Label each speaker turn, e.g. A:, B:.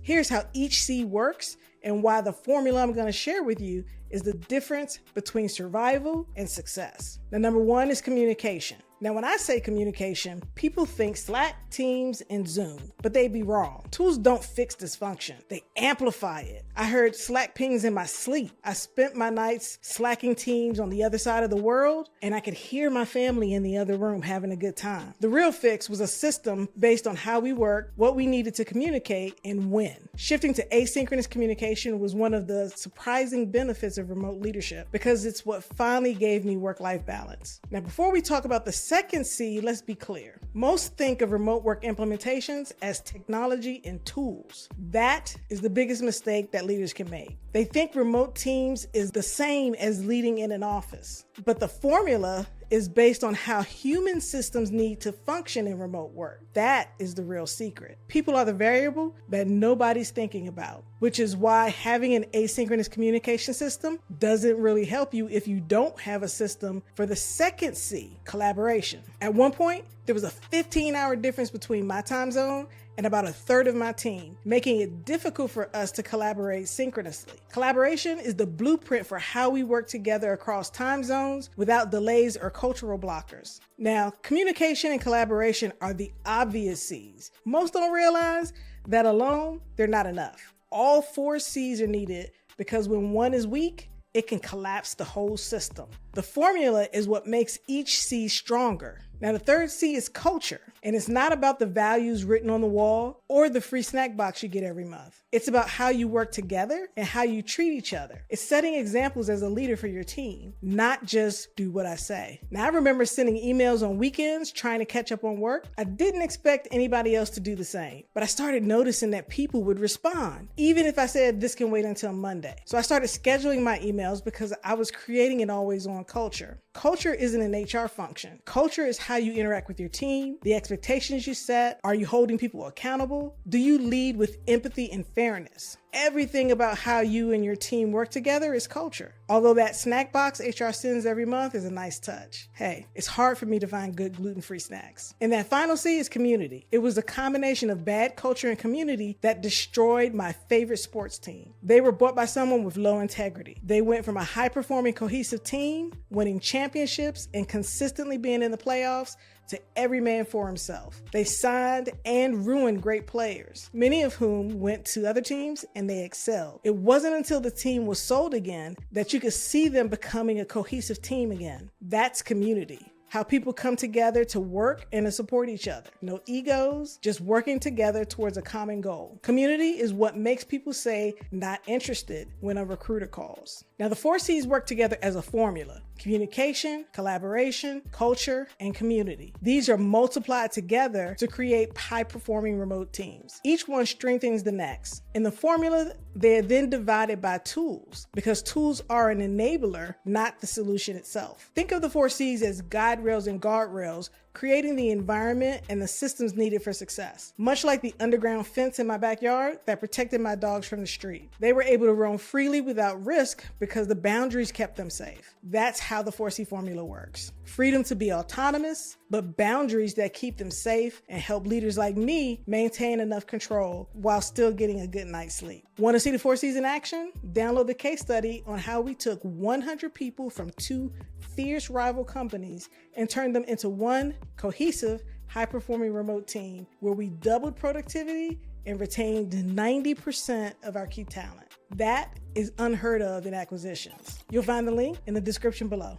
A: Here's how each C works and why the formula I'm going to share with you is the difference between survival and success. Now, number one is communication. Now, when I say communication, people think Slack, Teams, and Zoom, but they'd be wrong. Tools don't fix dysfunction. They amplify it. I heard Slack pings in my sleep. I spent my nights slacking teams on the other side of the world, and I could hear my family in the other room having a good time. The real fix was a system based on how we work, what we needed to communicate, and when. Shifting to asynchronous communication was one of the surprising benefits of remote leadership because it's what finally gave me work-life balance. Now, before we talk about the second C, let's be clear. Most think of remote work implementations as technology and tools. That is the biggest mistake that leaders can make. They think remote teams is the same as leading in an office, but the formula is based on how human systems need to function in remote work. That is the real secret. People are the variable that nobody's thinking about, which is why having an asynchronous communication system doesn't really help you if you don't have a system for the second C, collaboration. At one point, there was a 15-hour difference between my time zone and about a third of my team, making it difficult for us to collaborate synchronously. Collaboration is the blueprint for how we work together across time zones without delays or cultural blockers. Now, communication and collaboration are the obvious C's. Most don't realize that alone, they're not enough. All 4 C's are needed because when one is weak, it can collapse the whole system. The formula is what makes each C stronger. Now, the third C is culture, and it's not about the values written on the wall or the free snack box you get every month. It's about how you work together and how you treat each other. It's setting examples as a leader for your team, not just do what I say. Now, I remember sending emails on weekends trying to catch up on work. I didn't expect anybody else to do the same, but I started noticing that people would respond, even if I said this can wait until Monday. So I started scheduling my emails because I was creating an always-on culture. Culture isn't an HR function. Culture is how you interact with your team, the expectations you set. Are you holding people accountable? Do you lead with empathy and fairness? Everything about how you and your team work together is culture. Although that snack box HR sends every month is a nice touch. Hey, it's hard for me to find good gluten-free snacks. And that final C is community. It was a combination of bad culture and community that destroyed my favorite sports team. They were bought by someone with low integrity. They went from a high-performing, cohesive team, winning championships and consistently being in the playoffs, to every man for himself. They signed and ruined great players, many of whom went to other teams and they excelled. It wasn't until the team was sold again that you could see them becoming a cohesive team again. That's community. How people come together to work and to support each other. No egos, just working together towards a common goal. Community is what makes people say not interested when a recruiter calls. Now, the 4 C's work together as a formula: communication, collaboration, culture, and community. These are multiplied together to create high-performing remote teams. Each one strengthens the next. In the formula, they are then divided by tools because tools are an enabler, not the solution itself. Think of the 4 C's as guardrails and guardrails, creating the environment and the systems needed for success. Much like the underground fence in my backyard that protected my dogs from the street. They were able to roam freely without risk because the boundaries kept them safe. That's how the 4C formula works. Freedom to be autonomous, but boundaries that keep them safe and help leaders like me maintain enough control while still getting a good night's sleep. Want to see the 4 C's in action? Download the case study on how we took 100 people from 2 fierce rival companies and turned them into one cohesive, high-performing remote team where we doubled productivity and retained 90% of our key talent. That is unheard of in acquisitions. You'll find the link in the description below.